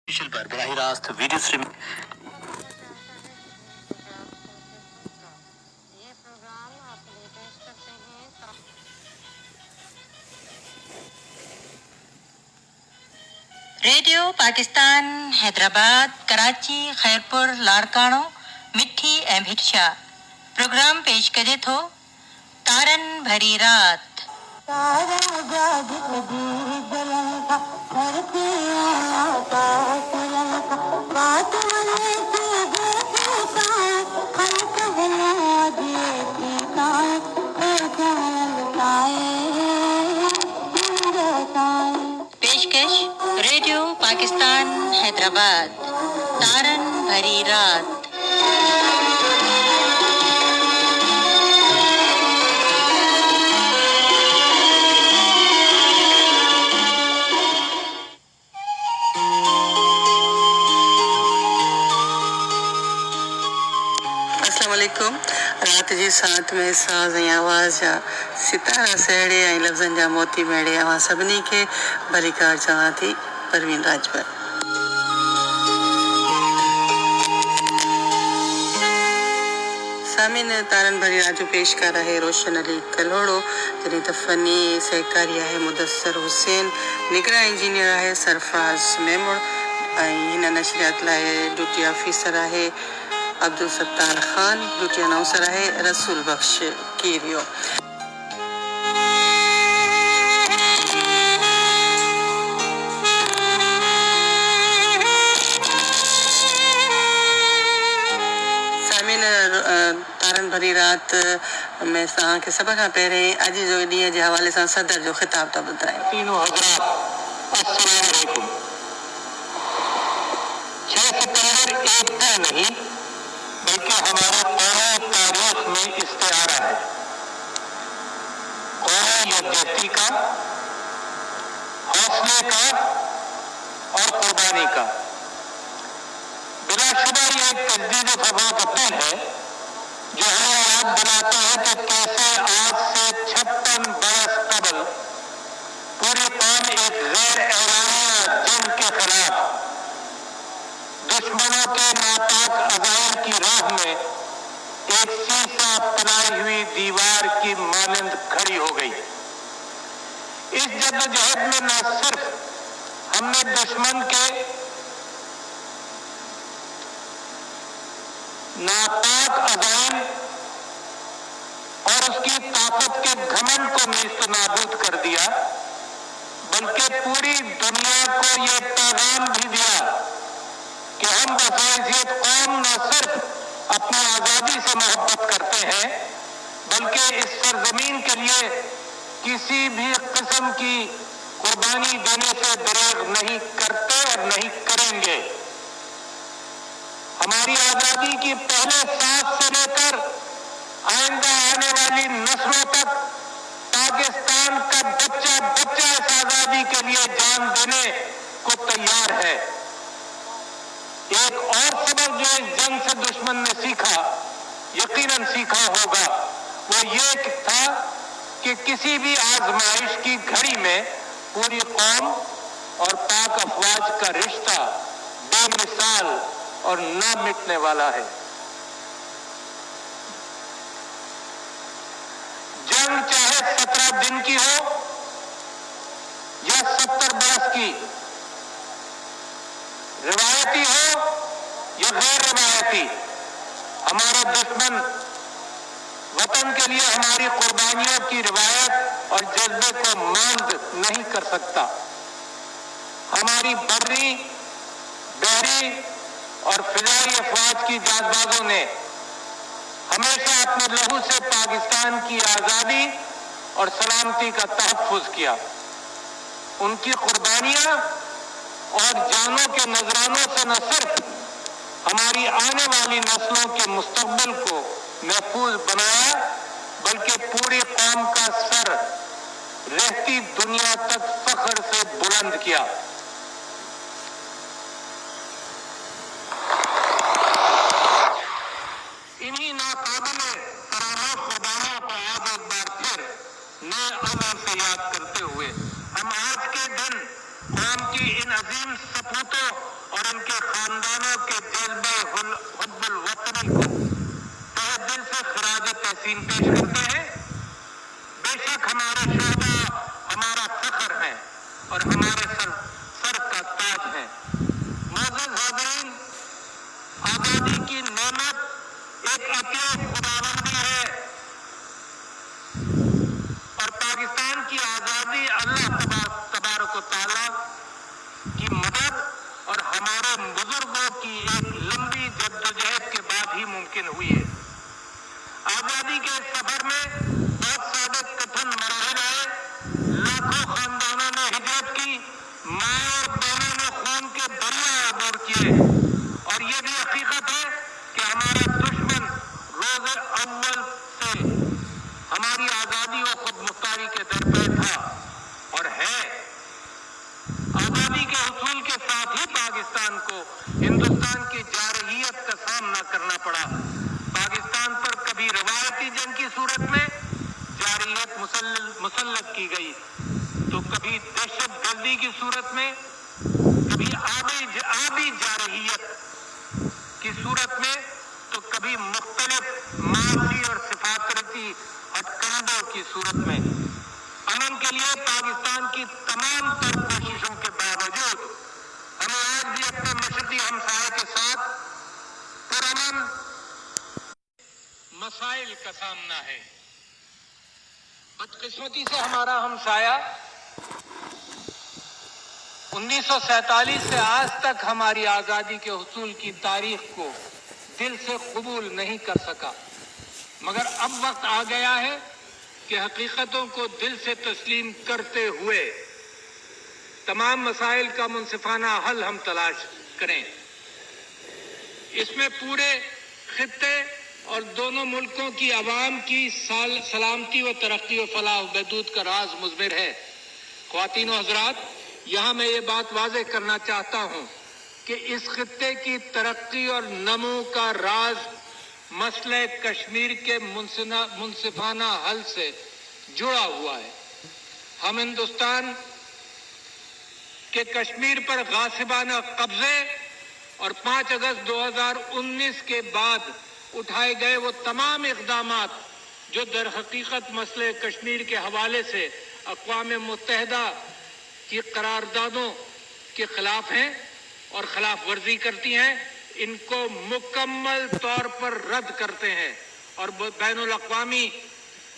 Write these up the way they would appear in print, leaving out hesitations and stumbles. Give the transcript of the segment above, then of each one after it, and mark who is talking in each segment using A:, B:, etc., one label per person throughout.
A: पर बराह रास्त video streaming.
B: Radio Pakistan Hyderabad Karachi Khairpur Larkana मिठी ऐं भिटशा प्रोग्राम पेश करे थो तारन भरी रात। पेशकश रेडियो पाकिस्तान हैदराबाद तारन भरी रात।
C: अस्सलामुअलैकुम। रात जी साथ में साज़ ऐं आवाज़ जा सितारा सहेड़े ऐं लफ़्ज़नि जा मोती मेड़े अवां सभिनी खे भलीकार चवां थी। परवीन राजभर। सामिन तारन भरी रात जो पेशकार है रोशन अली कलोड़ो, जॾहिं त फ़नी सहकारी है मुदस्सर हुसैन, निगरान इंजीनियर है सरफराज मेमूर ऐं हिन नशरियात लाइ ड्यूटी ऑफिसर है अब्दुल सत्तार खान, ड्यूटी अनाउंसर है रसूल बख्श कीरियो। तारन भरी रात में के सब खां पहिरें अॼु जो ॾींहं जे हवाले सां सदर जो ख़िताब था ॿुधायूं।
A: तीनों हज़रात अस्सलाम वालेकुम। 6 सितंबर एक दिन नहीं बल्कि हमारे कौमी तारीख में इस्तेआरा है, कौमी यकजहती का, हौसले का और कुर्बानी का। बिलाशुबा ये एक तजदीद फरमा का दिन है जो हमें याद दिलाता है कि कैसे आज से 56 बरस कबल पूरी कौम एक गैर एलानिया जंग के खिलाफ दुश्मनों के नापाक अज़ाइम की राह में एक सीसा बनाई हुई दीवार की मानंद खड़ी हो गई। इस जद्दोजहद में न सिर्फ हमने दुश्मन के नापाक अज़ाइम और उसकी ताकत के घमंड को नीस्त नाबूद कर दिया, बल्कि पूरी दुनिया को ये पैगाम भी दिया कि हम बहैसियत कौम न सिर्फ अपनी आज़ादी से मोहब्बत करते हैं, बल्कि इस सरजमीन के लिए किसी भी किस्म की कुर्बानी देने से दरेग नहीं करते और नहीं करेंगे। हमारी आज़ादी की पहले सांस से लेकर आइंदा आने वाली नस्लों तक पाकिस्तान का बच्चा बच्चा इस आज़ादी के लिए जान देने को तैयार है। एक और सबक जो इस जंग से दुश्मन ने सीखा, यकीनन सीखा होगा, वो ये था कि किसी भी आजमाइश की घड़ी में पूरी कौम और पाक अफवाज का रिश्ता बेमिसाल और ना मिटने वाला है। जंग चाहे 17 दिन की हो या 70 बरस की, रिवायती हो या गैर रिवायती, हमारा दुश्मन वतन के लिए हमारी कुर्बानियों की रिवायत और जज्बे को मांद नहीं कर सकता। हमारी बर्री, बहरी और फिजाई अफवाज की जांबाजों ने हमेशा अपने लहू से पाकिस्तान की आज़ादी और सलामती का तहफ़्फ़ुज़ किया। उनकी कुर्बानियां और जानों के नजरानों से न सिर्फ हमारी आने वाली नस्लों के मुस्तकबिल को महफूज बनाया, बल्कि पूरी कौम का सर रहती दुनिया तक फख्र से बुलंद किया। इन्हीं नाकाबिले तराना कुर्बानियों को आज एक बार फिर नए अमल से याद करते हुए हम आज के दिन कौम की इन अजीम सपूतों और और इनके खानदानों के जज्बे हुब्बुल वतनी को तहे दिल से खराज तहसीन पेश करते हैं। बेशक हमारे शोहदा हमारा फख्र है और हमारे सर का ताज है। मोअज़्ज़ज़ हाज़रीन, आजादी की नेमत एक अकेले खुदाबंदी है और पाकिस्तान की आजादी अल्लाह तबारक व तआला की मदद और हमारे बुजुर्गों की एक लंबी जद्दोजहद के बाद ही मुमकिन हुई है। आजादी के सफर में बहुत सारे कठिन मराहिल आए। लाखों खानदानों ने हिजरत की, माँ और बहनों ने खून के दरिया अबूर किए और ये भी हकीकत है कि हमारा दुश्मन रोज अव्वल से हमारी आजादी और खुद मुख्तारी के दर पे था और है। आजादी के हुसूल के साथ ही पाकिस्तान को हिंदुस्तान की जारहियत का सामना करना पड़ा। पाकिस्तान पर कभी रवायती जंग की सूरत में जारहियत मुसल्लत की गई, तो कभी दहशतगर्दी की सूरत में, कभी आबी जारहियत की सूरत में, तो कभी मुख्तलिफ माशी और सिफारती हथकंडों की सूरत में। अमन के लिए पाकिस्तान की तमाम तर कोशिशों के बावजूद हमें आज भी अपने मशरकी हमसाये के साथ पुरअमन मसाइल का सामना है। बदकिस्मती से हमारा हमसाया 1947 से आज तक हमारी आजादी के हुसूल की तारीख को दिल से कबूल नहीं कर सका, मगर अब वक्त आ गया है कि हकीकतों को दिल से तस्लीम करते हुए तमाम मसाइल का मुनसिफाना हल हम तलाश करें। इसमें पूरे खित्ते और दोनों मुल्कों की आवाम की सलामती व तरक्की व फलाह व बहबूद का राज मुज़मिर है। ख्वातीन व हज़रात, यहाँ मैं ये बात वाज़ेह करना चाहता हूँ कि इस खित्ते की तरक्की और नमो का राज मसले कश्मीर के मुनसिफाना हल से जुड़ा हुआ है। हम हिंदुस्तान के कश्मीर पर गासिबाना कब्जे और 5 अगस्त 2019 के बाद उठाए गए वो तमाम इक़दामात जो दर हकीकत मसले कश्मीर के हवाले से अक़वाम मुत्तहिदा की करारदादों के खिलाफ हैं और खिलाफ वर्जी करती हैं, इनको मुकम्मल तौर पर रद्द करते हैं और बैनुल अक़वामी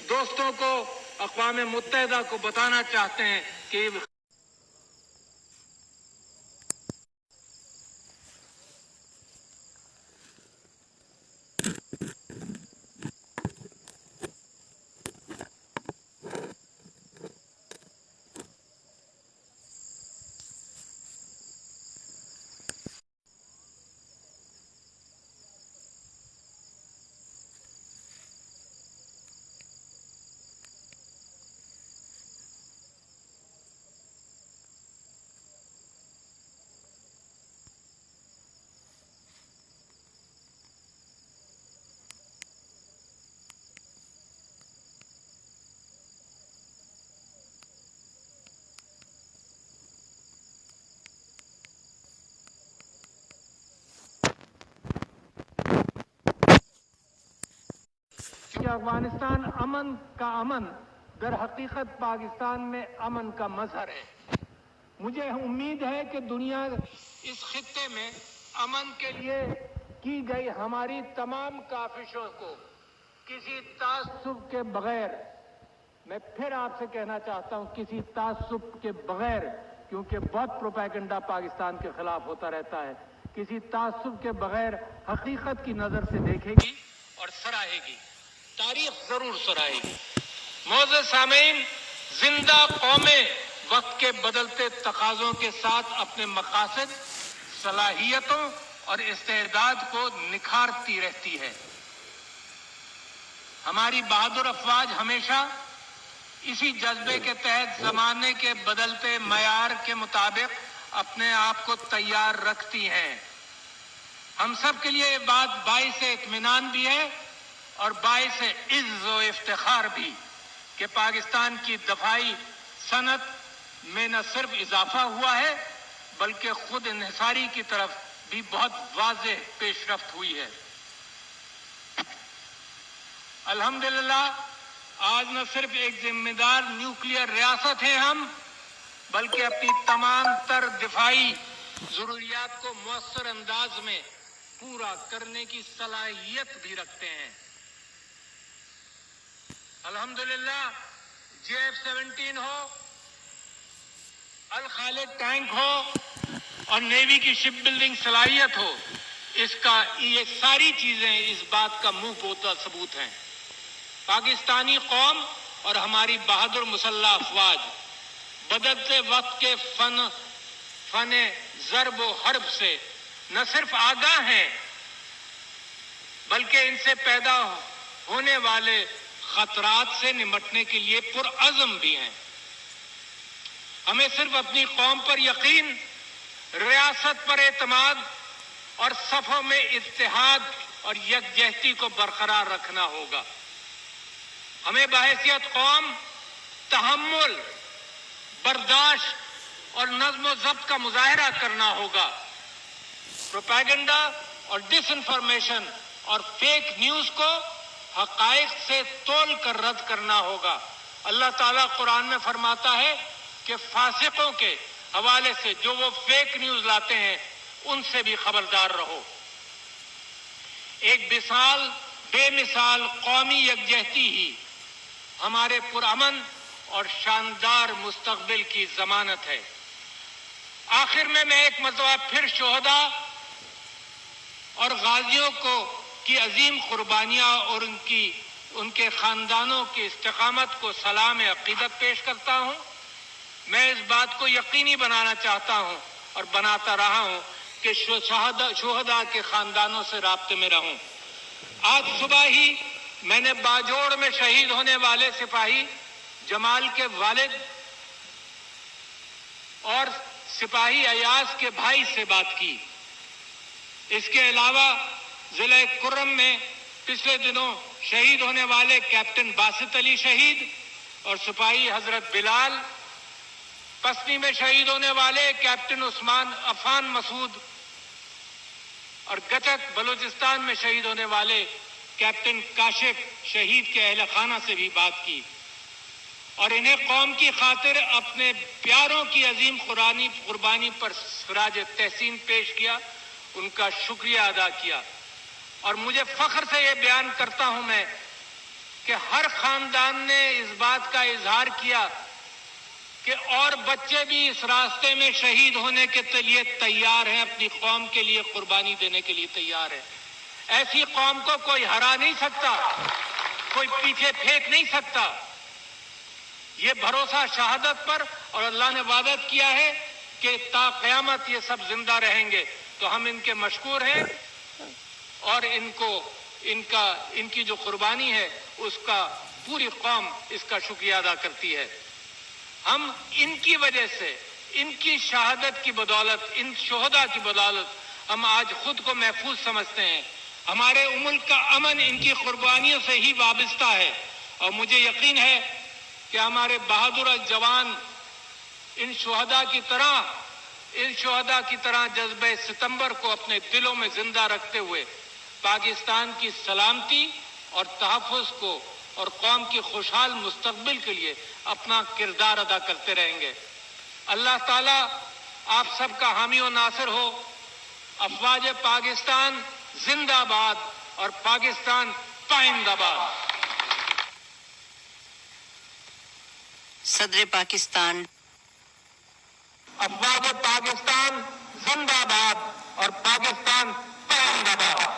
A: दोस्तों को, अक़वाम मुत्तहिदा को बताना चाहते हैं कि अफगानिस्तान अमन का अमन दर हकीकत पाकिस्तान में अमन का मजहर है। मुझे उम्मीद है कि दुनिया इस खित्ते में अमन के लिए की गई हमारी तमाम काविशों को किसी तासुब के बगैर, मैं फिर आपसे कहना चाहता हूं, किसी तासुब के बगैर, क्योंकि बहुत प्रोपेगेंडा पाकिस्तान के खिलाफ होता रहता है, किसी तासुब के बगैर हकीकत की नजर से देखेगी और सराहेगी, तारीख जरूर सराहेगी। मोअज़्ज़ज़ सामीन, जिंदा कौमें वक्त के बदलते तकाज़ों के साथ अपने मकासद, सलाहियतों और इस्तेदाद को निखारती रहती है। हमारी बहादुर अफवाज हमेशा इसी जज्बे के तहत जमाने के बदलते मयार के मुताबिक अपने आप को तैयार रखती हैं। हम सब के लिए ये बात बाइस इत्मीनान भी है और बाइस इज़्ज़ व इफ्तिखार भी कि पाकिस्तान की दफाई सनत में न सिर्फ इजाफा हुआ है बल्कि खुद इंहिसारी की तरफ भी बहुत वाज़ेह पेशरफ्त हुई है। अल्हम्दुलिल्लाह आज न सिर्फ एक जिम्मेदार न्यूक्लियर रियासत हैं हम, बल्कि अपनी तमाम तर दिफाई जरूरियात को मौसर अंदाज में पूरा करने की सलाहियत भी रखते हैं। अल्हम्दुलिल्लाह JF-17 हो, अल खालिद टैंक हो और नेवी की शिप बिल्डिंग सलाहियत हो, इसका ये सारी चीजें इस बात का मुंह बोता सबूत हैं। पाकिस्तानी कौम और हमारी बहादुर मुसल्लह अफवाज बदलते वक्त के फने ज़र्ब व हर्ब से न सिर्फ आगाह हैं, बल्कि इनसे पैदा होने वाले खतरात से निपटने के लिए पुरअज़म भी हैं। हमें सिर्फ अपनी कौम पर यकीन, रियासत पर एतमाद और सफ़ों में इत्तेहाद और यकजहती को बरकरार रखना होगा। हमें बहैसियत कौम तहम्मुल, बर्दाश्त और नज़्म ज़ब्त का मुजाहिरा करना होगा। प्रोपेगेंडा और डिसइंफॉर्मेशन और फेक न्यूज़ को हक़ाइक़ से तोल कर रद्द करना होगा। अल्लाह ताला कुरान में फरमाता है कि फासिकों के हवाले से जो वो फेक न्यूज़ लाते हैं उनसे भी खबरदार रहो। एक बेमिसाल कौमी यकजहती ही हमारे पुरअमन और शानदार मुस्तकबिल की जमानत है। आखिर में मैं एक मरतबा फिर शोहदा और गाजियों की अजीम कुर्बानियां और उनके खानदानों की इस्तिकामत को सलाम अकीदत पेश करता हूं। मैं इस बात को यकीनी बनाना चाहता हूं और बनाता रहा हूं कि शोहदा के खानदानों से राब्ते में रहूं। आज सुबह ही मैंने बाजोड़ में शहीद होने वाले सिपाही जमाल के वालिद और सिपाही अयाज के भाई से बात की। इसके अलावा जिला कुर्रम में पिछले दिनों शहीद होने वाले कैप्टन बासित अली शहीद और सिपाही हजरत बिलाल, पसनी में शहीद होने वाले कैप्टन उस्मान अफान मसूद और गचक बलूचिस्तान में शहीद होने वाले कैप्टन काशिफ शहीद के अहल खाना से भी बात की और इन्हें कौम की खातिर अपने प्यारों की अजीम कुर्बानी पर सिराज तहसीन पेश किया, उनका शुक्रिया अदा किया। और मुझे फख्र से ये बयान करता हूं मैं कि हर खानदान ने इस बात का इजहार किया कि और बच्चे भी इस रास्ते में शहीद होने के लिए तैयार हैं, अपनी कौम के लिए कुर्बानी देने के लिए तैयार है। ऐसी कौम को कोई हरा नहीं सकता, कोई पीछे फेंक नहीं सकता। ये भरोसा शहादत पर, और अल्लाह ने वादा किया है कि ता क़यामत ये सब जिंदा रहेंगे, तो हम इनके मशकूर हैं और इनकी जो कुर्बानी है उसका पूरी कौम इसका शुक्रिया अदा करती है। हम इनकी वजह से, इनकी शहादत की बदौलत, इन शोहदा की बदौलत हम आज खुद को महफूज समझते हैं। हमारे मुल्क का अमन इनकी कुर्बानियों से ही वाबस्ता है और मुझे यकीन है कि हमारे बहादुर जवान इन शोहदा की तरह जज्बे सितंबर को अपने दिलों में जिंदा रखते हुए पाकिस्तान की सलामती और तहफ़्फ़ुज़ को और कौम की खुशहाल मुस्तकबिल के लिए अपना किरदार अदा करते रहेंगे। अल्लाह ताला आप सबका हामी और नासिर हो। अफवाज पाकिस्तान जिंदाबाद और पाकिस्तान पाइंदाबाद।
B: सदर पाकिस्तान।
A: अफवाज पाकिस्तान जिंदाबाद और पाकिस्तान पाइंदाबाद।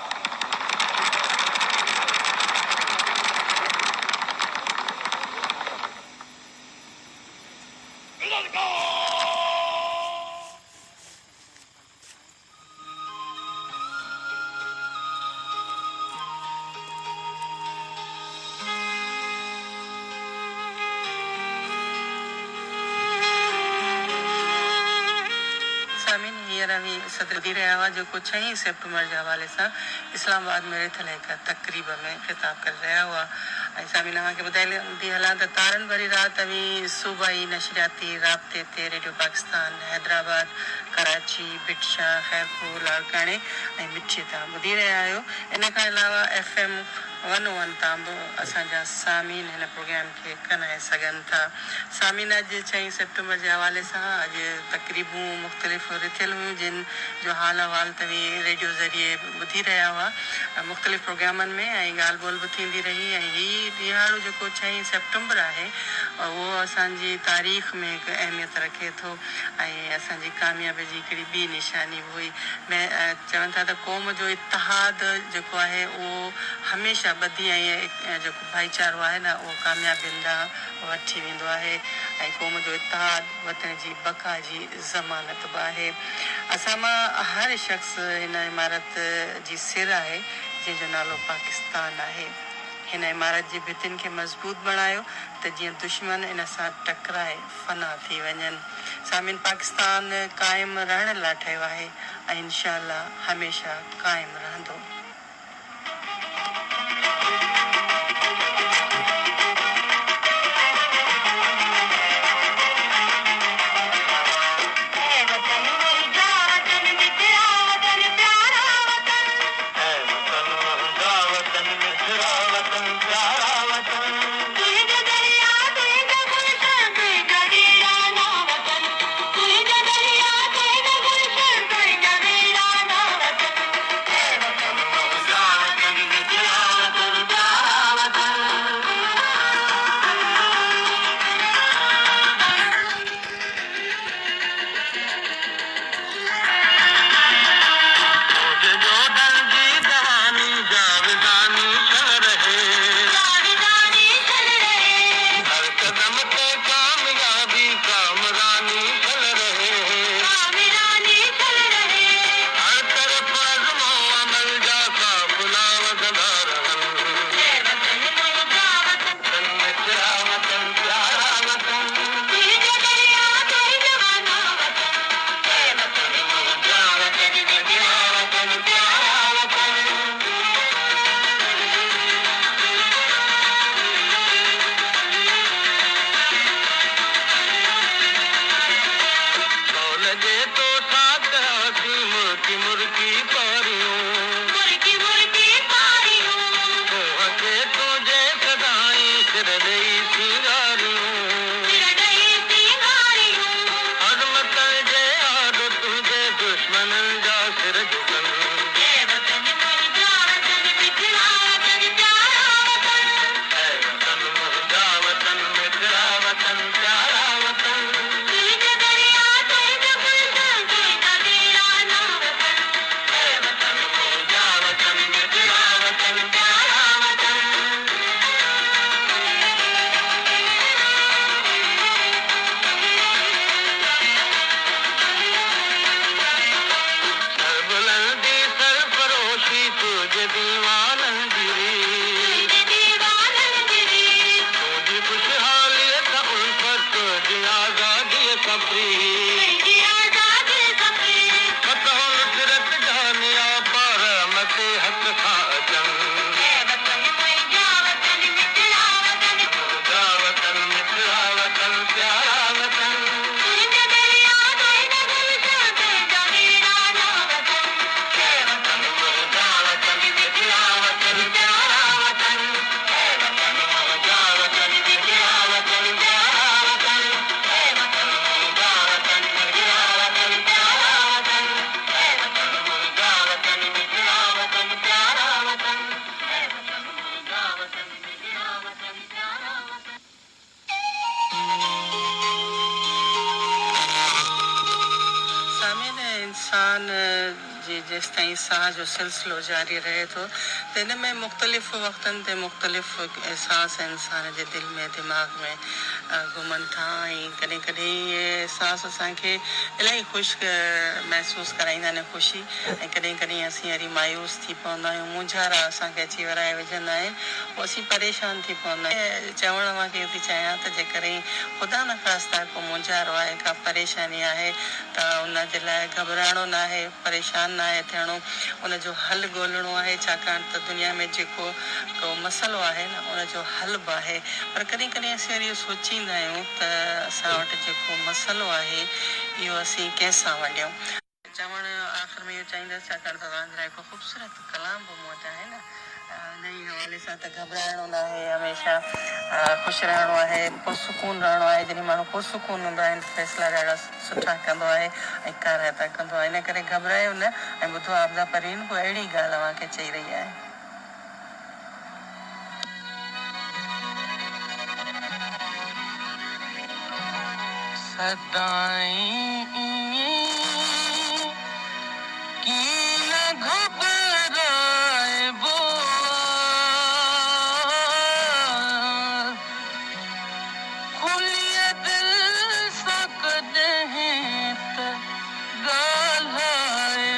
C: सदर आवाज़ को 6 सेप्टेम्बर के हवाले से इस्लामाबाद में थले का तकरीब में खिताब कर रहा हुआ ऐसा भी नवा के बताइए दी हालात तारन भरी रात अभी सूबाई नशरियाती राब्ते ते रेडियो पाकिस्तान हैदराबाद कराची बिटशा खैरपुर लाड़काने ऐं मिठी तां ॿुधी रहिया आहियो इन खां अलावा FM 101 तां बि असांजा सामीन हिन प्रोग्राम खे कनाए सघनि था सामीन अॼु 6 सेप्टेम्बर जे हवाले सां अॼु तक़रीबूं मुख़्तलिफ़ रिथियल हुयूं जिन जो हाल अहवाल तव्हीं रेडियो ज़रिए ॿुधी रहिया हुआ मुख़्तलिफ़ प्रोग्रामनि में ऐं ॻाल्हि ॿोल बि थींदी रही ऐं हीउ ॾिहाड़ो जेको 6 सेप्टेम्बर आहे उहो असांजी तारीख़ में हिकु अहमियत रखे थो ऐं असांजी कामयाबी जी हिकिड़ी ॿी निशानी हुई चवनि था त क़ौम जो इतिहाद जेको आहे उहो हमेशह ॿधी ऐं जेको भाईचारो आहे न उहो कामयाबियुनि ॾांहुं वठी वेंदो आहे ऐं क़ौम जो इतिहाद वतन जी बका जी ज़मानत बि आहे असां मां हर शख़्स हिन इमारत जी सिर आहे जंहिंजो नालो पाकिस्तान आहे हिन इमारत जी भितियुनि खे मज़बूत बणायो त जीअं दुश्मन इन सां टकराए फना थी वञनि सामिन पाकिस्तान क़ाइमु रहण लाइ ठहियो आहे ऐं इंशा अल्लाह हमेशह क़ाइमु रहंदो जेसिताईं साह जो सिलसिलो जारी रहे थो त हिन में मुख़्तलिफ़ वक़्तनि ते मुख़्तलिफ़ एहसास इंसान जे दिलि में दिमाग़ में घुमनि था ऐं कॾहिं कॾहिं इहे अहसास असांखे इलाही ख़ुशि महसूसु कराईंदा आहिनि ख़ुशी ऐं कॾहिं कॾहिं असीं वरी मायूस थी पवंदा आहियूं मुंझारा असांखे अची वराए विझंदा आहिनि पोइ असीं परेशान थी पवंदा आहियूं चवण मां कीअं थी चाहियां त जेकॾहिं ख़ुदा न ख़ास्ता को मुंझारो आहे का परेशानी आहे त उन जे लाइ घबराइणो न आहे परेशान न आहे थियणो उनजो हल ॻोल्हणो आहे छाकाणि त दुनिया में जेको को मसइलो आहे न उनजो हल बि आहे पर कॾहिं कॾहिं असीं वरी इहो सोचींदा आहियूं त असां वटि जेको मसइलो आहे इहो असीं कंहिंसां वंडियूं चवण आख़िर में इहो चाहींदसि छाकाणि त तव्हांजे लाइ हिकु ख़ूबसूरत कलाम बि मूं वटि आहे न इन ई हवाले सां त घबराइणो न आहे हमेशह ख़ुशि रहणो आहे पुरसुकून रहणो आहे जॾहिं माण्हू पुरसुकून हूंदा आहिनि फ़ैसिला ॾाढा सुठा कंदो आहे ऐं काराइता कंदो आहे इन करे घबरायो न ऐं ॿुधो आपदा परीन को अहिड़ी ॻाल्हि अव्हांखे चई रही आहे सदाईं की न घबराए खुलिया दिल सां कॾहिं त ॻाल्हाए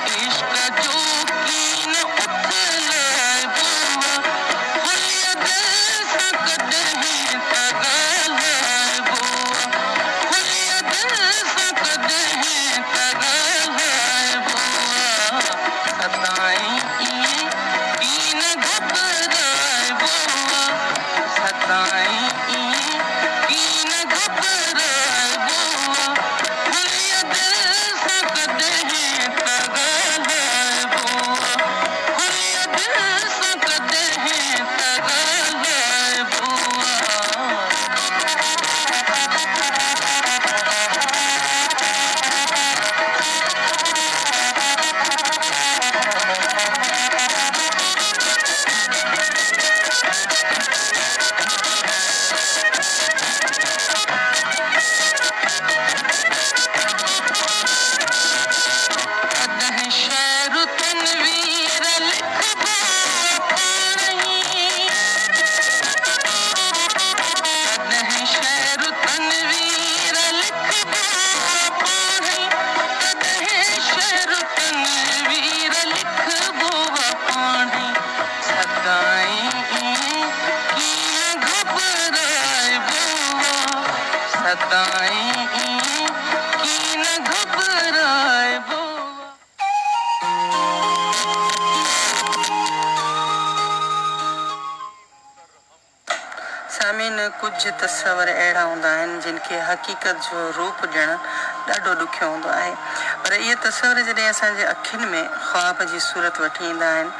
C: इश्क जो कीन उथलाए बुआ हुलिया दिल सा कदहीं तगालाए बुआ हुलिया दिल सा कदहीं तगालाए बुआ सताई कीन घबराए बुआ सताई कीन घबराए बुआ हुलिया दिल सा कदहीं तगालाए बुआ हुलिया दिल सा कदहीं तगालाए बुआ कदह शहर तनवीर लिखबो पाणी कदह शहर तनवीर लिखबो पाणी कदह शहर तनवीर लिखबो पाणी सदाई कीअं घबराए बुआ सदाई कीअं घबराए बुआ सामीन कुछ तस्वर अहिड़ा हूंदा आहिनि जिन खे हक़ीक़त जो रूप ॾियणु ॾाढो ॾुखियो हूंदो आहे पर इहे तस्वर जॾहिं असांजे अखियुनि में ख़्वाब जी सूरत वठी ईंदा आहिनि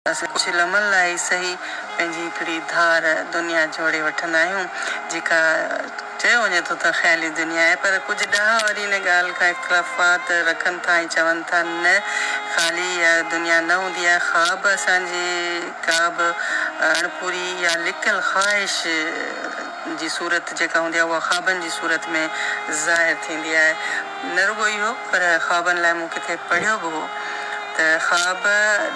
C: त असां कुझु लम्हनि लाइ ई सही पंहिंजी हिकिड़ी धार दुनिया जोड़े वठंदा आहियूं जेका चयो वञे थो त ख़्याली दुनिया आहे पर कुझु ॾाह वरी इन ॻाल्हि खां इख़्तिलाफ़ात रखनि था ऐं चवनि था न ख़ाली इहा दुनिया न हूंदी आहे ख़्वाब असांजी का बि अणपूरी या लिकियल ख़्वाहिश जी सूरत जेका हूंदी आहे उहा ख़्वाबनि जी सूरत में ज़ाहिर थींदी आहे न रुॻो इहो पर ख़्वाबनि लाइ मूं किथे पढ़ियो बि हो त ख़्वाब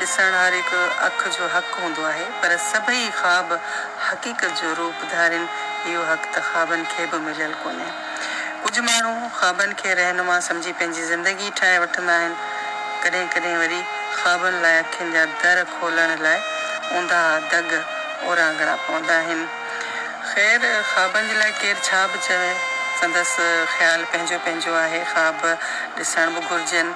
C: ॾिसणु हर हिकु अखि जो हक़ु हूंदो आहे पर सभई ख़्वाब हक़ीक़त जो रूप धारिनि इहो हक़ु त ख़्वाबनि खे बि मिलियल कोन्हे कुझु माण्हू ख़्वाबनि खे रहनुमा सम्झी पंहिंजी ज़िंदगी ठाहे वठंदा आहिनि कॾहिं कॾहिं वरी ख़्वाबनि लाइ अखियुनि जा दर खोलण लाइ ऊंधा दग ओरांगड़ा पवंदा आहिनि ख़ैर ख़्वाबनि जे लाइ केरु छा बि चवे संदसि ख़्यालु पंहिंजो पंहिंजो आहे ख़्वाब ॾिसण बि घुरिजनि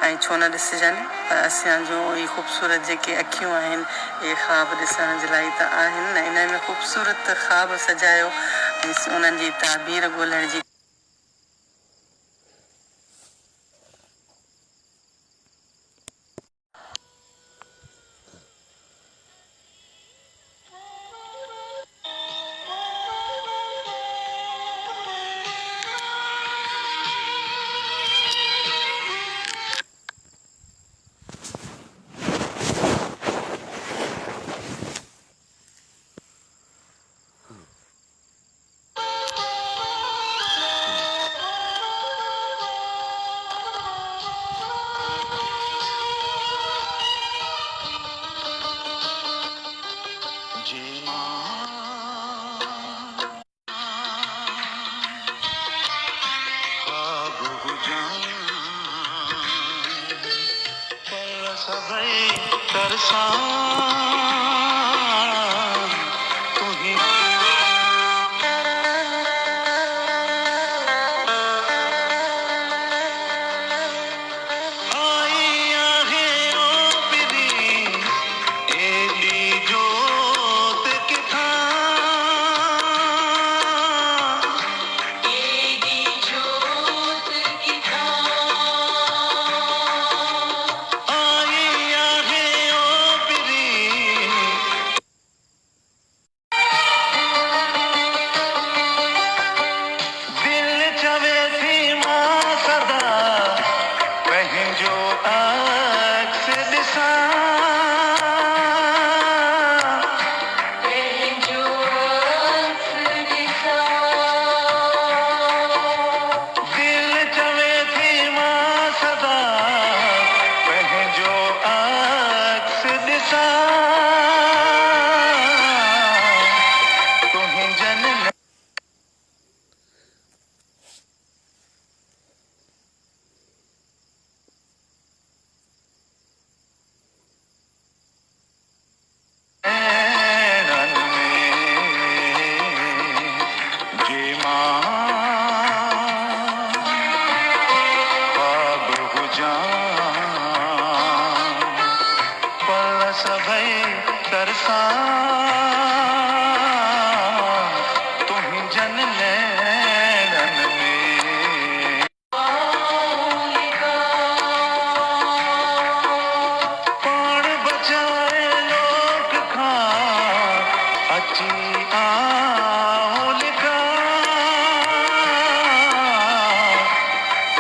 C: ऐं छो न ॾिसजनि पर असांजो इहे ख़ूबसूरत जेके अखियूं आहिनि इहे ख़्वाब ॾिसण जे लाइ त आहिनि इन में ख़ूबसूरत ख़्वाब सजायो ऐं उन्हनि जी ताबीर ॻोल्हण जी
D: तरसा तुही जन नैणन में पाण बचाए लोक खां अची आओ लिखा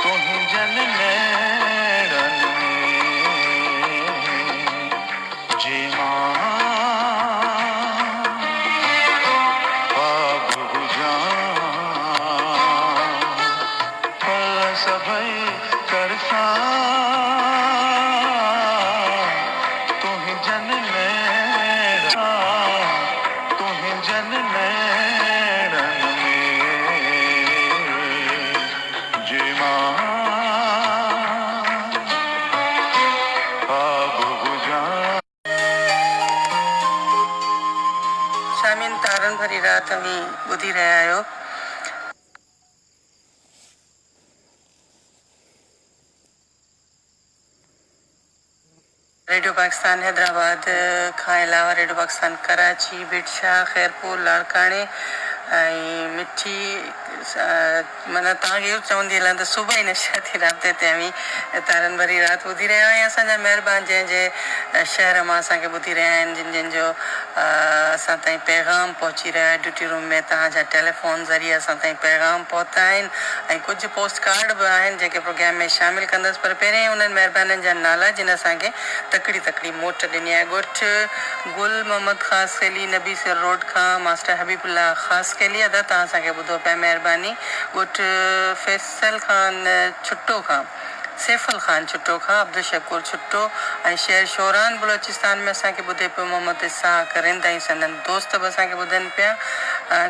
D: तुही जन नैणन में जे मां पाप बुझां फल सभई करसा तुही जन नैणन तुही जन नैणन में जे मां पाप बुझां
C: शामिन तारन भरी रात अवी ॿुधी रहिया आहियो। रेडियो पाकिस्तान हैदराबाद खां अलावा रेडियो पाकिस्तान कराची, बिटशा, खैरपुर, लाड़काणे ऐं मिठी माना तव्हांखे इहो चवंदी हलां त सुबुह ई नशाती राब्ते ते अवी तारनि भरी राति ॿुधी रहिया आहियूं। असांजा महिरबान जंहिंजे शहर मां असांखे ॿुधी रहिया आहिनि, जिन जो असां ताईं पैगाम पहुची रहिया आहे। ड्यूटी रूम में तव्हांजा टेलीफोन ज़रिए असां ताईं पैगाम पहुता आहिनि ऐं कुझु पोस्ट कार्ड बि आहिनि जेके प्रोग्राम में शामिलु कंदसि। पर पहिरियों उन्हनि महिरबाननि जा नाला जिन असांखे तकड़ी तकड़ी मोट ॾिनी आहे। ॻोठ गुल मोहम्मद ख़ासि कैली, नबी सर रोड खां मास्टर हबीबुल्ला ख़ासि कैली अदा तव्हां असांखे ॿुधो पिया, महिरबानी। ॻोठ फैसल खान छुट्टो खां, सैफल खान छुट्टो खां, अब्दुल शकूर छुट्टो ऐं शहर शोरान बलोचिस्तान में असांखे ॿुधे पियो मोहम्मद इसाक रिंद ऐं संदन दोस्त बि असांखे ॿुधनि पिया।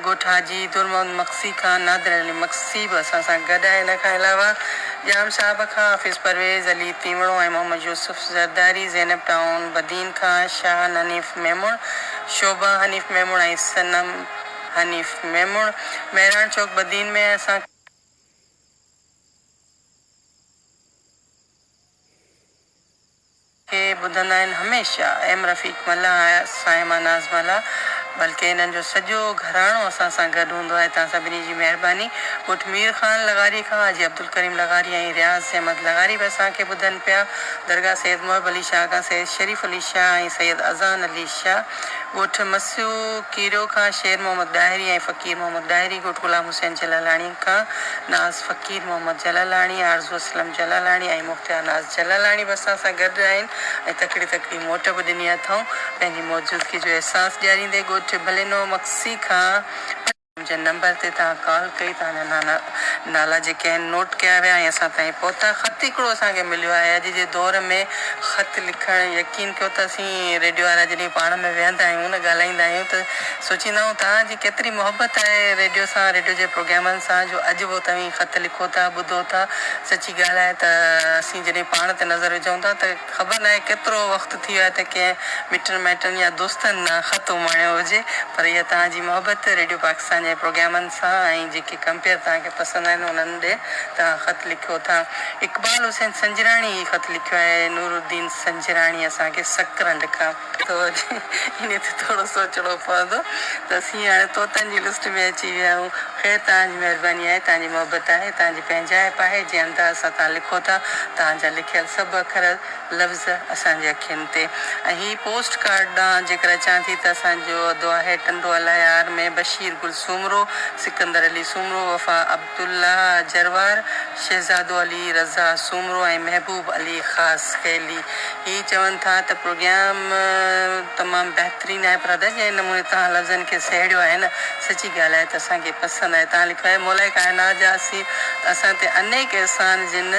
C: ॻोठ हाजी दुर मोहम्मद मक्सी खां, नादिर अली मक्सी बि असां सां गॾु आहे। इन खां अलावा जाम साहब खां, हाफ़िज़ परवेज़ अली तीवड़ो ऐं मोहम्मद यूसुफ ज़रदारी, ज़ैनब टाउन बदीन खां, शाह हनीफ़ मेमुण, शोभा हनीफ़ मेमुण ऐं सनम हनीफ़ मेमुण। महिराण चौक बदीन में असां खे ॿुधंदा आहिनि हमेशह एम रफ़ीक मला, साइमा नाज़ मला, बल्कि इन्हनि जो सॼो घराणो असां सां गॾु हूंदो आहे। तव्हां सभिनी जी महिरबानी। ॻोठ मीर ख़ान लगारी खां हाजी अब्दुल करीम लगारी ऐं रियाज़ अहमद लगारी बि असांखे ॿुधनि पिया। दरगाह सैयद मोहब अली शाह खां सैयद शरीफ़ अली शाह ऐं सैयद अज़ान अली शाह। ॻोठ मसियो कीरो खां शेर मोहम्मद दाहिरी ऐं फ़कीर मोहम्मद दाहिरी। ॻोठ गुलाम हुसैन जलालाणी खां नाज़ फ़कीर मोहम्मद जलालाणी, आरज़ू असलम जलालाणी ऐं मुख़्तियार नाज़ जलालाणी बि असां सां गॾु आहिनि ऐं तकड़ी तकड़ी मोट बि ॾिनी अथऊं पंहिंजी मौजूदगी जो अहसासु ॾियारींदे। ॻोठ भलेनो मक्सी खां मुंहिंजे नंबर ते तव्हां कॉल कई, तव्हांजा नाला जेके आहिनि नोट कया विया ऐं असां ताईं पहुता। ख़त हिकिड़ो असांखे मिलियो आहे। अॼु जे दौर में ख़त लिखणु यकीन कयो त असीं रेडियो वारा जॾहिं पाण में वेहंदा आहियूं न ॻाल्हाईंदा आहियूं त सोचींदा आहियूं तव्हांजी केतिरी मोहबत आहे रेडियो सां, रेडियो जे प्रोग्रामनि सां, जो अॼु बि तव्हीं ख़त लिखो था, ॿुधो था। सची ॻाल्हि आहे त असीं जॾहिं पाण ते नज़र विझूं था त ख़बर न आहे केतिरो वक़्तु थी वियो आहे त कंहिं मिटनि माइटनि या दोस्तनि न ख़त माणियो हुजे। पर इहा तव्हांजी मोहबत रेडियो पाकिस्तान जे प्रोग्रामनि सां ऐं जेके कंपेयर तव्हांखे पसंदि आहिनि उन्हनि ॾे तव्हां ख़त लिखियो था। इक़बाल हुसैन संजराणी ख़त लिखियो आहे। नूरुद्दीन संजराणी असांखे सकरंड खां। इन ते थोरो सोचणो पवंदो त असीं हाणे तोतनि जी लिस्ट में अची विया आहियूं। ख़ैर तव्हांजी महिरबानी आहे, तव्हांजी मोहबत आहे, तव्हांजी पंहिंजाइप आहे। जंहिं अंदाज़ सां तव्हां लिखो था तव्हांजा लिखियल सभु अखर लफ़्ज़ असांजे अखियुनि ते। ऐं हीअ पोस्ट कार्ड ॾांहुं जेकर अचां थी त असांजो अदो आहे टंडो अलायार में बशीर गुल सूमरो, सिकंदर अली सूमरो, वफ़ा अब्दुल्ला जरवार, शहज़ादो अली रज़ा सूमरो ऐं महबूब अली ख़ासि कैली। हीअ चवनि था त प्रोग्राम तमामु बहितरीनु आहे। पर जंहिं नमूने तव्हां लफ़्ज़नि खे सहेड़ियो आहे न, सची ॻाल्हि आहे त असांखे पसंदि आहे। तव्हां लिखियो आहे मौला काइनात जा असीं असां ते अनेक एहसान जिन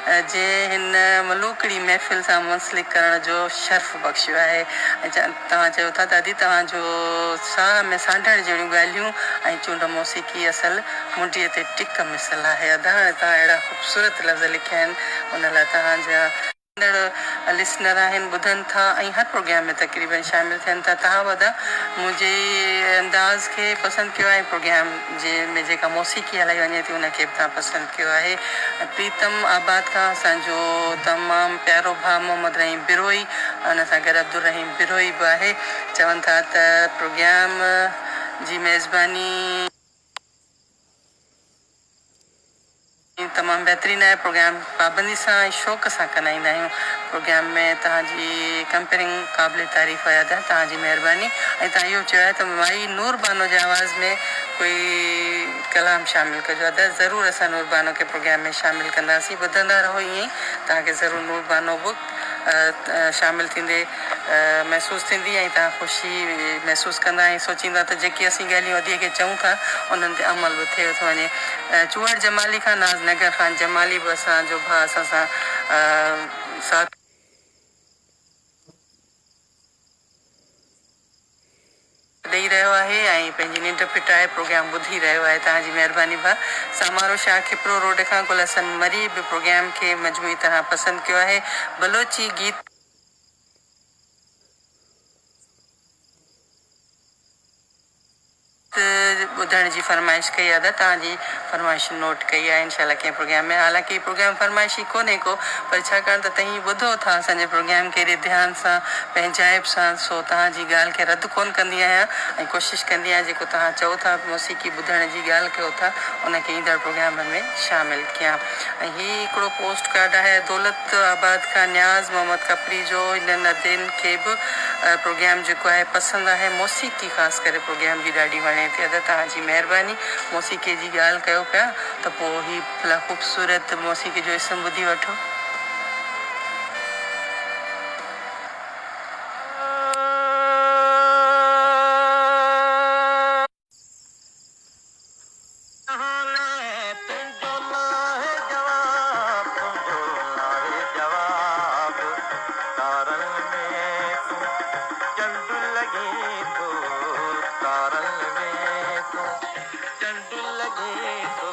C: जे हिन मलूकड़ी महफ़िल सां मुंसलिक करण जो शर्फ़ बख़्शियो आहे। ऐं तव्हां चयो था त अदी तव्हांजो साह में सांढण जहिड़ियूं ॻाल्हियूं ऐं चूंड मौसीक़ी असल मुंडीअ ते टिक मिसल आहे। अदा हाणे तव्हां अहिड़ा ख़ूबसूरत लफ़्ज़ लिखिया आहिनि, उन लाइ तव्हांजा लिसनर आहिनि, ॿुधनि था ऐं हर प्रोग्राम में तक़रीबन शामिलु थियनि था। तव्हां वॾा मुंहिंजे अंदाज़ खे पसंदि कयो आहे। प्रोग्राम जे में जेका मौसीक़ी हलाई वञे थी उनखे बि तव्हां पसंदि कयो आहे। प्रीतम आबाद खां असांजो तमामु प्यारो भाउ मोहम्मद रहीम बिरोई उन सां गॾु अब्दुल रहीम बिरोई बि आहे। चवनि था त प्रोग्राम जी मेज़बानी तमामु बहितरीनु आहे। प्रोग्राम पाबंदी सां ऐं शौक़ सां कंदा आहियूं। प्रोग्राम में तव्हांजी कंपेयरिंग क़ाबिल तारीफ़ आहे तव्हांजी महिरबानी। ऐं तव्हां इहो चयो आहे त माई नूर बानो जे आवाज़ में कोई कलाम शामिलु कजो आहे त ज़रूरु असां नूर बानो खे प्रोग्राम में शामिलु कंदासीं। ॿुधंदा रहो ईअं ई तव्हांखे ज़रूरु नूर बानो बि शामिलु थींदे महसूसु थींदी ऐं तव्हां ख़ुशी महसूसु कंदा ऐं सोचींदा त जेकी असीं ॻाल्हियूं वधीक चऊं था उन्हनि ते अमल बि थिए थो वञे। चूहड़ जमाली खां नाज़ नगर ख़ान जमाली बि असांजो भाउ असां सां साथ ॾेई रहियो आहे ऐं पंहिंजी निंड फिटाए प्रोग्राम ॿुधी रहियो आहे। तव्हांजी महिरबानी भाउ। समारो शाह खिपरो रोड खां गुलहसन मरी बि प्रोग्राम खे मजमूई तरह पसंदि कयो आहे। बलोची गीत ॿुधण जी फरमाइश कई आहे तव्हांजी फरमाइश नोट कई आहे इनशाला कंहिं प्रोग्राम में। हालांकि प्रोग्राम फरमाइशी कोन्हे को, पर छाकाणि त तव्हीं ॿुधो था असांजे प्रोग्राम खे एॾे ध्यान सां पंहिंजाइप सां, सो तव्हांजी ॻाल्हि खे रद्द कोन कंदी आहियां ऐं कोशिशि कंदी आहियां जेको तव्हां चओ था मौसीक़ी ॿुधण जी ॻाल्हि कयो था उनखे ईंदड़ प्रोग्रामनि में शामिलु कयां। ऐं हीउ हिकिड़ो पोस्ट कार्ड आहे दौलत आबाद खां न्याज़ मोहम्मद कपरी जो। हिननि अदिन खे बि प्रोग्राम जेको आहे पसंदि आहे। मौसीक़ी ख़ासि करे प्रोग्राम जी ॾाढी वणे थी। तव्हांजी महिरबानी। मौसीक़ीअ जी ॻाल्हि कयो पिया त पोइ हीउ भला ख़ूबसूरत मौसीक़ी जो इस्म ॿुधी वठो।
D: चंड लगे तो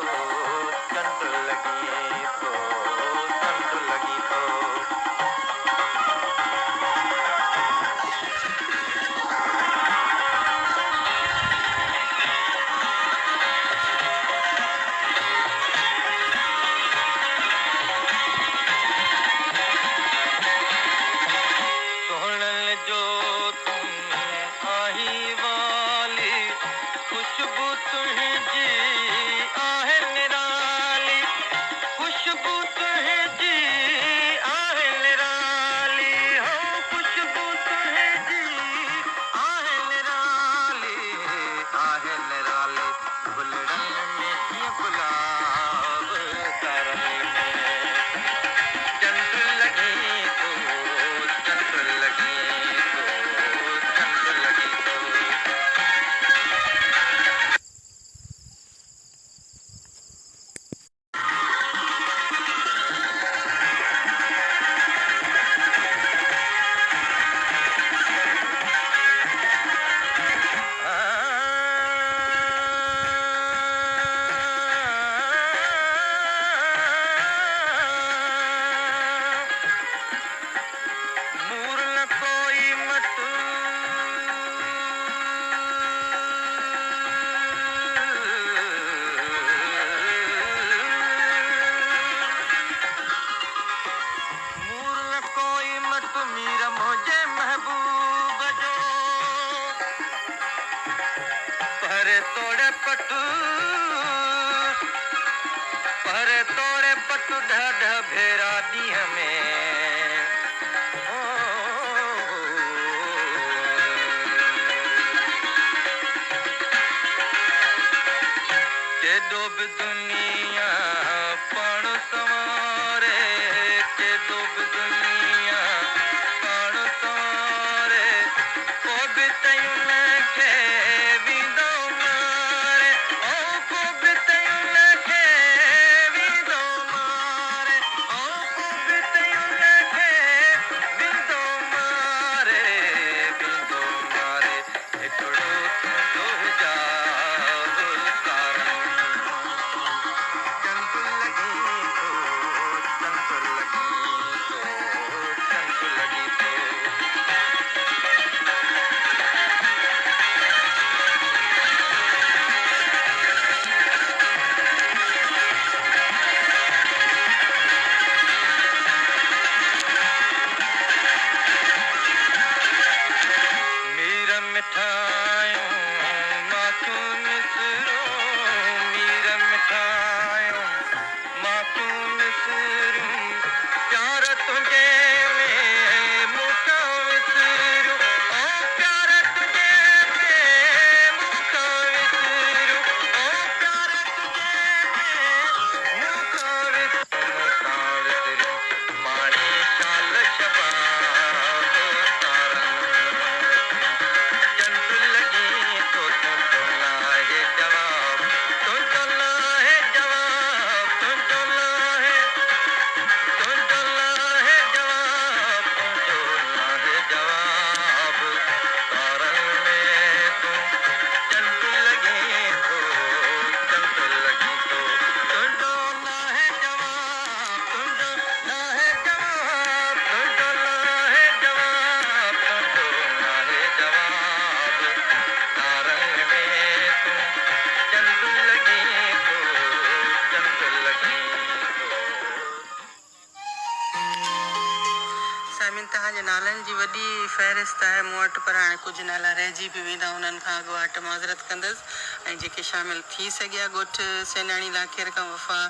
C: नालनि जी वॾी फ़हिरिस्त आहे मूं वटि, पर हाणे कुझु नाला रहिजी बि वेंदा, उन्हनि खां अॻु वाट माज़रत कंदसि। ऐं जेके शामिलु थी सघिया, ॻोठ सेनाणी लाखेर खां वफ़ा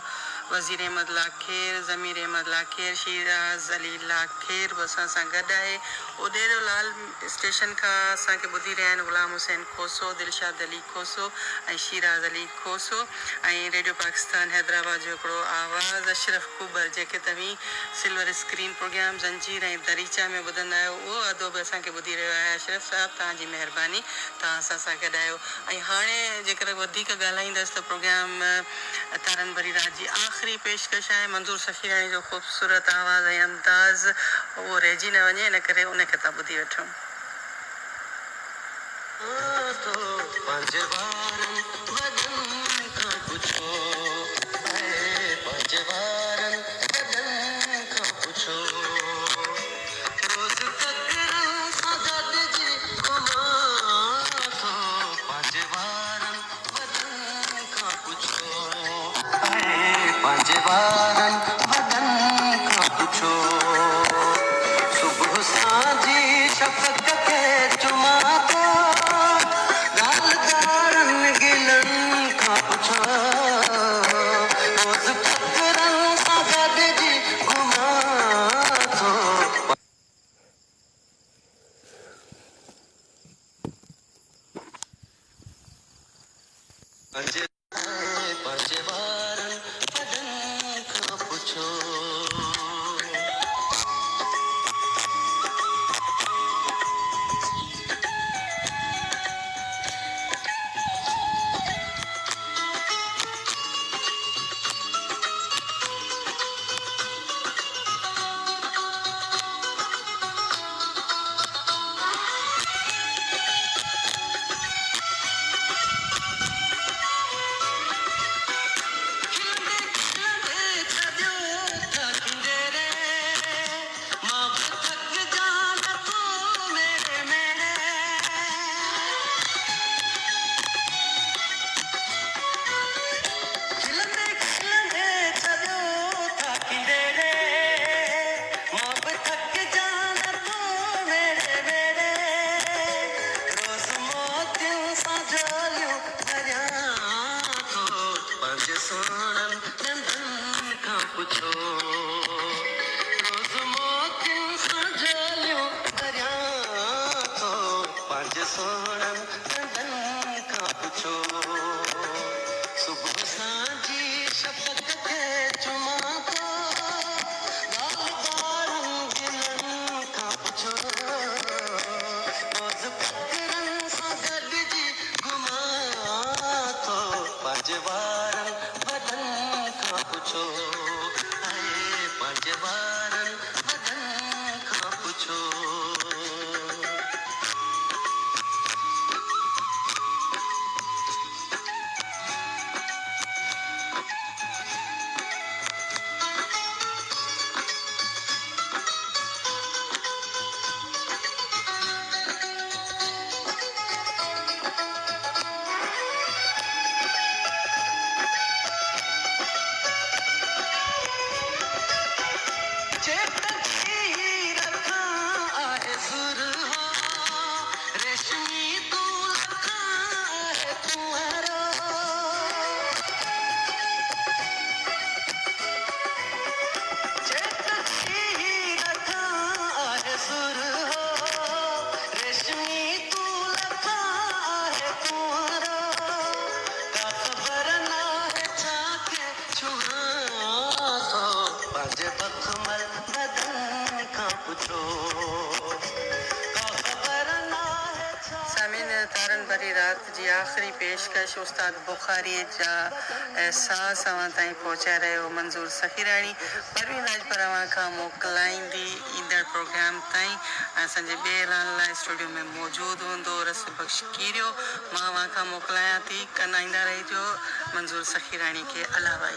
C: वज़ीर अहमद लाखेर, ज़मीर अहमद लाखेर, शिराज़ अली लाखेर बि असां सां गॾु आहे। ओडेरो लाल स्टेशन खां असांखे ॿुधी रहिया आहिनि ग़ुलाम हुसैन खोसो, दिलशाद अली खोसो ऐं शिराज़ अली खोसो। ऐं रेडियो पाकिस्तान हैदराबाद जो हिकिड़ो आवाज़ अशरफ कुबर, जेके तव्हीं सिल्वर स्क्रीन प्रोग्राम ज़ंजीर ऐं दरीचा में ॿुधंदा आहियो, उहो अदो बि असांखे ॿुधी रहियो आहे। अशरफ साहिबु, तव्हांजी महिरबानी, तव्हां असां सां गॾु आहियो। ऐं हाणे जेकर वधीक ॻाल्हाईंदसि त प्रोग्राम तारन भरी रात जी आख़िरी पेशकश आहे। मंज़ूर सखीराणी जो ख़ूबसूरत आवाज़ ऐं अंदाज़ उहो रहिजी न वञे, इन करे उनखे तव्हां ॿुधी वठो।
E: सुबह सांझी शफ़क़त के चुमा तो गालदारन गिलन खां पुछो, रोज़ फ़क़रन सां गॾिजी घुमां थो। पंहिंजे वारनि वॾनि खां पुछो। सुबह सांझी शफ़क़त के चुमा तो गालदारन गिलन खां पुछो, रोज़ फ़क़रन सां गॾिजी घुमां थो। पंहिंजे वारनि वॾनि खां पुछो, पंहिंजे वारनि वॾनि खां पुछो।
C: तारन भरी रात जी आख़िरी पेशकश उस्ताद बुखारी जा एहसास अवां ताईं पहुचाए रहियो मंज़ूर सखीराणी। परवीन राजपरावां खां मोकिलाईंदी ईंदड़ प्रोग्राम ताईं असांजे ॿिए ऐलान लाइ स्टूडियो में मौजूदु हूंदो रसूल बख़्श कीरियो। मां अवां खां मोकिलायां थी, कंदा ईंदा रहिजो मंज़ूर सखीराणी खे अलावा।